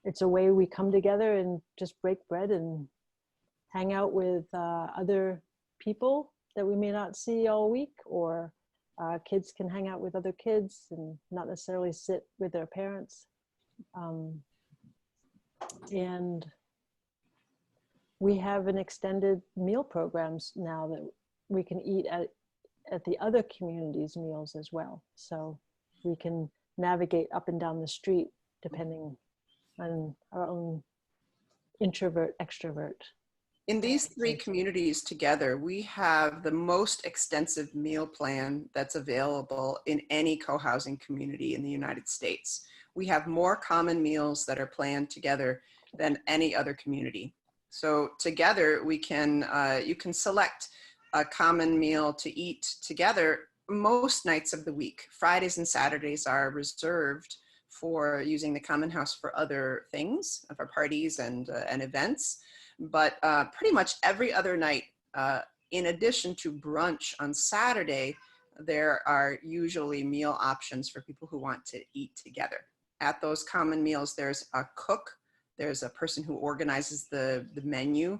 it's a way we come together and just break bread and hang out with other people that we may not see all week, or kids can hang out with other kids and not necessarily sit with their parents. And we have an extended meal programs now that we can eat at the other communities' meals as well. So we can navigate up and down the street depending on our own introvert, extrovert. In these three communities together, we have the most extensive meal plan that's available in any co-housing community in the United States. We have more common meals that are planned together than any other community. So together we can, you can select a common meal to eat together most nights of the week. Fridays and Saturdays are reserved for using the common house for other things, for parties and events. But pretty much every other night, in addition to brunch on Saturday, there are usually meal options for people who want to eat together. At those common meals, there's a cook, there's a person who organizes the menu,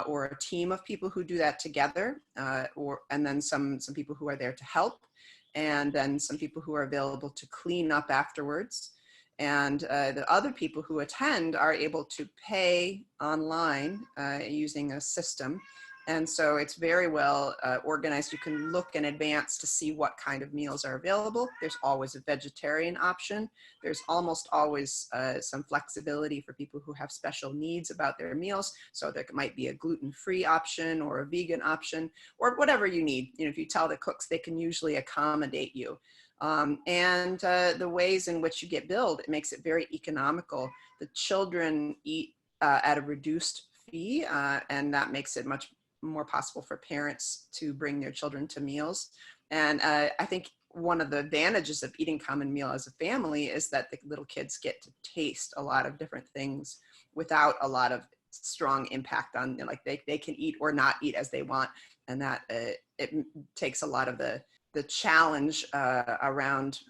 or a team of people who do that together, and then some people who are there to help, and then some people who are available to clean up afterwards. And the other people who attend are able to pay online using a system. And so it's very well organized. You can look in advance to see what kind of meals are available. There's always a vegetarian option. There's almost always some flexibility for people who have special needs about their meals. So there might be a gluten-free option or a vegan option, or whatever you need. You know, if you tell the cooks, they can usually accommodate you. And the ways in which you get billed, it makes it very economical. The children eat at a reduced fee, and that makes it much more possible for parents to bring their children to meals. And I think one of the advantages of eating common meal as a family is that the little kids get to taste a lot of different things without a lot of strong impact on, like they can eat or not eat as they want. And that it takes a lot of the challenge around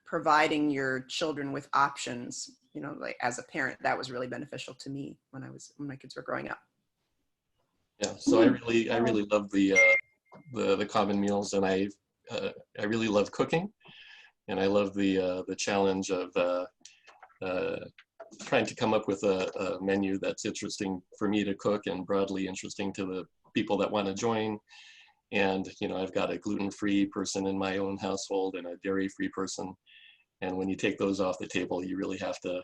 providing your children with options. You know, like as a parent, that was really beneficial to me when my kids were growing up. Yeah, so I really love the common meals, and I really love cooking, and I love the challenge of trying to come up with a menu that's interesting for me to cook and broadly interesting to the people that want to join. And you know, I've got a gluten-free person in my own household and a dairy-free person, and when you take those off the table, you really have to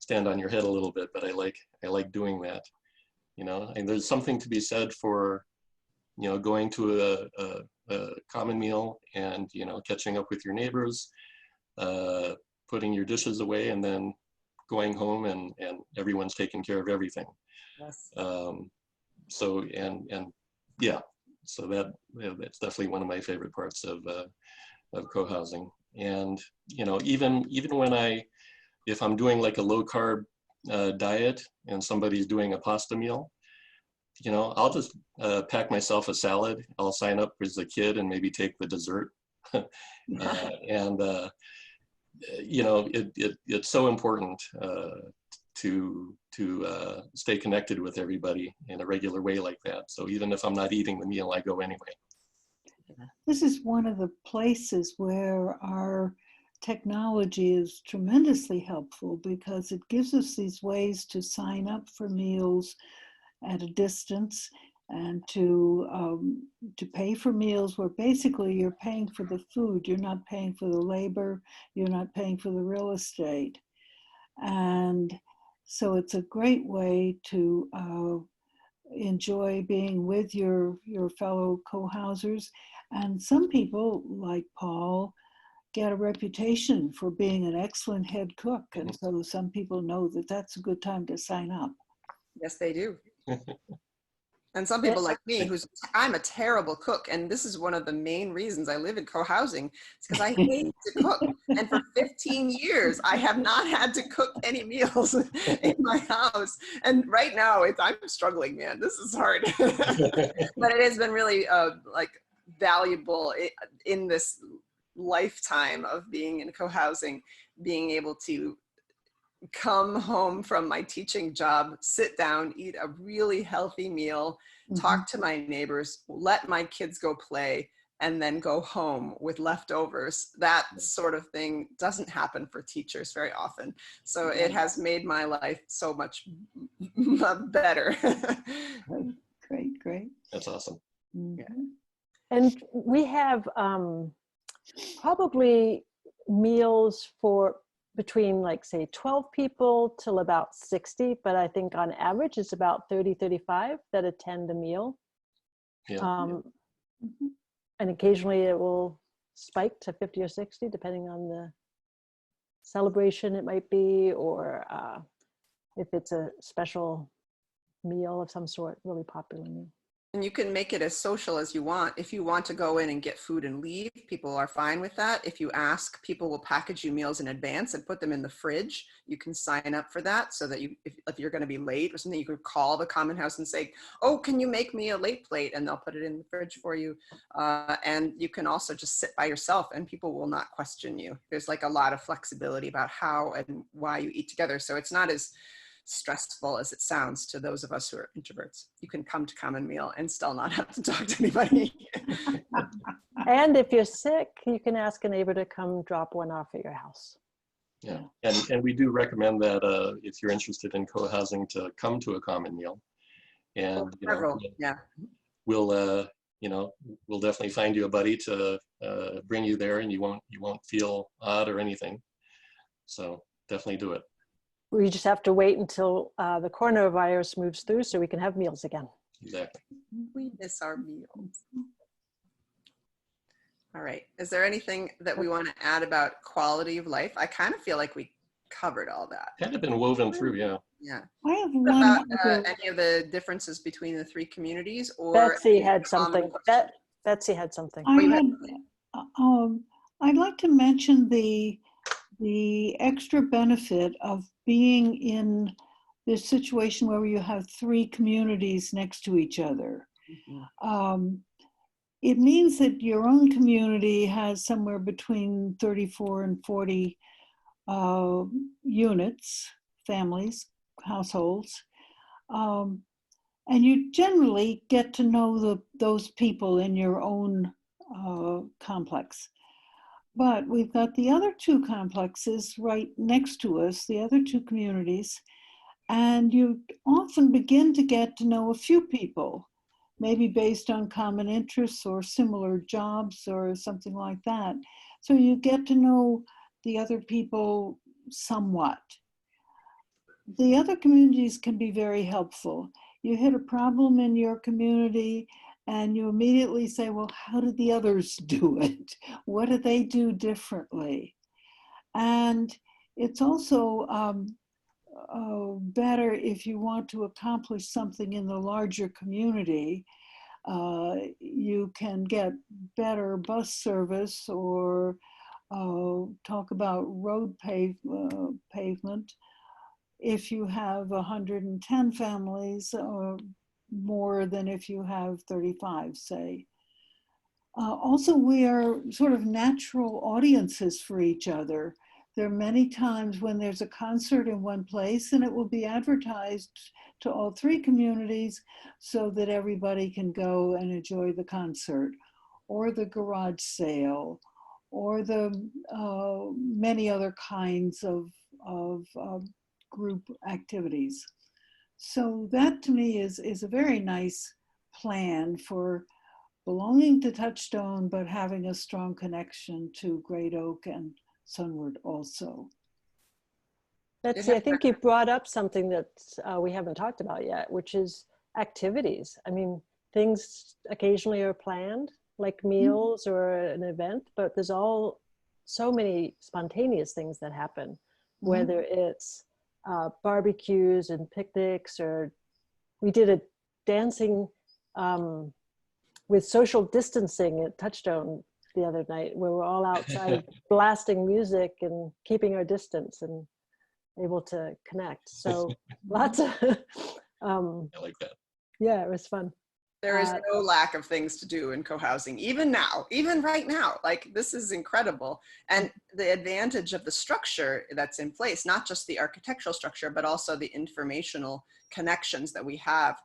stand on your head a little bit. But I like doing that. You know, and there's something to be said for, you know, going to a common meal and, you know, catching up with your neighbors, putting your dishes away, and then going home and everyone's taking care of everything. Yes. So, and yeah, so that's definitely one of my favorite parts of co-housing. And, you know, even when if I'm doing like a low carb diet and somebody's doing a pasta meal, you know, I'll just pack myself a salad. I'll sign up as a kid and maybe take the dessert. And you know, it's so important to stay connected with everybody in a regular way like that. So even if I'm not eating the meal, I go anyway. This is one of the places where our technology is tremendously helpful, because it gives us these ways to sign up for meals at a distance and to pay for meals where basically you're paying for the food. You're not paying for the labor. You're not paying for the real estate. And so it's a great way to enjoy being with your fellow co-housers. And some people, like Paul, get a reputation for being an excellent head cook. And so some people know that that's a good time to sign up. Yes, they do. And some people like me, I'm a terrible cook. And this is one of the main reasons I live in co-housing. It's because I hate to cook. And for 15 years, I have not had to cook any meals in my house. And right now, I'm struggling, man. This is hard. But it has been really like valuable in this lifetime of being in co-housing, being able to come home from my teaching job, sit down, eat a really healthy meal, talk to my neighbors, let my kids go play, and then go home with leftovers. That sort of thing doesn't happen for teachers very often. So it has made my life so much better. Great, great. That's awesome. Yeah. And we have probably meals for between, like, say 12 people till about 60, but I think on average it's about 30, 35 that attend a meal. Yeah. And occasionally it will spike to 50 or 60 depending on the celebration it might be, or if it's a special meal of some sort, really popular meal. And you can make it as social as you want. If you want to go in and get food and leave, people are fine with that. If you ask, people will package you meals in advance and put them in the fridge. You can sign up for that so that if you're going to be late or something, you could call the Common House and say, oh, can you make me a late plate? And they'll put it in the fridge for you. And you can also just sit by yourself and people will not question you. There's like a lot of flexibility about how and why you eat together. So it's not as stressful as it sounds to those of us who are introverts. You can come to Common Meal and still not have to talk to anybody. And if you're sick, you can ask a neighbor to come drop one off at your house. Yeah, and we do recommend that if you're interested in co-housing, to come to a Common Meal, and we'll we'll definitely find you a buddy to bring you there, and you won't feel odd or anything. So definitely do it. We just have to wait until the coronavirus moves through so we can have meals again. Exactly. We miss our meals. All right. Is there anything that we want to add about quality of life? I kind of feel like we covered all that. Kind of been woven through, yeah. Yeah. I have What one about any of the differences between the three communities? Or Betsy had something. Betsy had something. I'd like to mention the extra benefit of being in this situation where you have three communities next to each other. It means that your own community has somewhere between 34 and 40 units, families, households. And you generally get to know those people in your own complex. But we've got the other two complexes right next to us, the other two communities, and you often begin to get to know a few people, maybe based on common interests or similar jobs or something like that. So you get to know the other people somewhat. The other communities can be very helpful. You hit a problem in your community and you immediately say, well, how did the others do it? What do they do differently? And it's also better if you want to accomplish something in the larger community. You can get better bus service or talk about road pavement if you have 110 families, or more than if you have 35, say. Also, we are sort of natural audiences for each other. There are many times when there's a concert in one place and it will be advertised to all three communities so that everybody can go and enjoy the concert, or the garage sale, or the many other kinds of group activities. So that to me is a very nice plan for belonging to Touchstone, but having a strong connection to Great Oak and Sunward also. Betsy, I think you brought up something that we haven't talked about yet, which is activities. I mean, things occasionally are planned, like meals or an event, but there's so many spontaneous things that happen, whether it's barbecues and picnics, or we did a dancing with social distancing at Touchstone the other night, where we're all outside blasting music and keeping our distance and able to connect. So lots of I like that. yeah, it was fun. There is no lack of things to do in co-housing, even now, even right now. Like, this is incredible. And the advantage of the structure that's in place, not just the architectural structure, but also the informational connections that we have.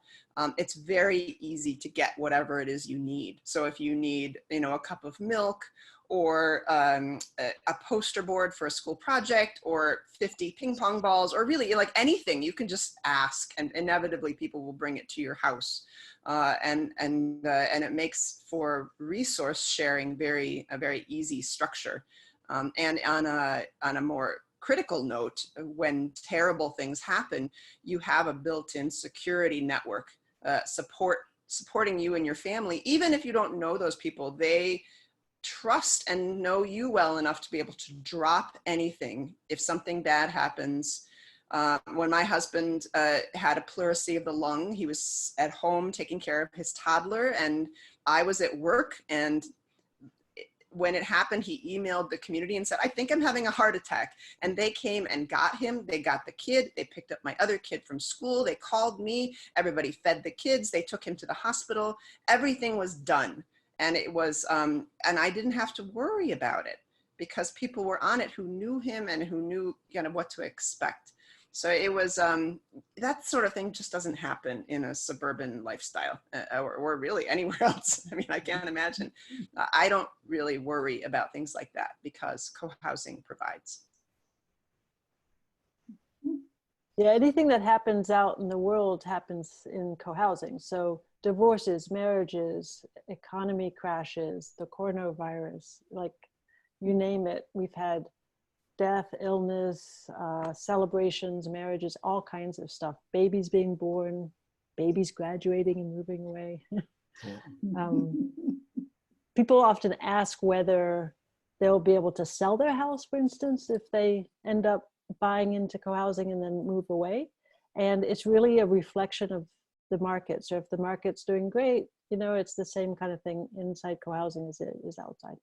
It's very easy to get whatever it is you need. So if you need, you know, a cup of milk, or a poster board for a school project, or 50 ping pong balls, or really like anything, you can just ask, and inevitably people will bring it to your house. And it makes for resource sharing a very easy structure. And on a more critical note, when terrible things happen, you have a built-in security network supporting you and your family. Even if you don't know those people, they trust and know you well enough to be able to drop anything if something bad happens. When my husband had a pleurisy of the lung, he was at home taking care of his toddler, and I was at work. And when it happened, he emailed the community and said, "I think I'm having a heart attack." And they came and got him. They got the kid. They picked up my other kid from school. They called me. Everybody fed the kids. They took him to the hospital. Everything was done. And it was, and I didn't have to worry about it because people were on it who knew him and who knew, you know, what to expect. So it was, that sort of thing just doesn't happen in a suburban lifestyle or really anywhere else. I mean, I can't imagine. I don't really worry about things like that because co-housing provides. Yeah, anything that happens out in the world happens in co-housing. So divorces, marriages, economy crashes, the coronavirus, like you name it. We've had death, illness, celebrations, marriages, all kinds of stuff. Babies being born, babies graduating and moving away. People often ask whether they'll be able to sell their house, for instance, if they end up buying into co-housing and then move away. And it's really a reflection of the market. So if the market's doing great, you know, it's the same kind of thing inside co-housing as it is outside.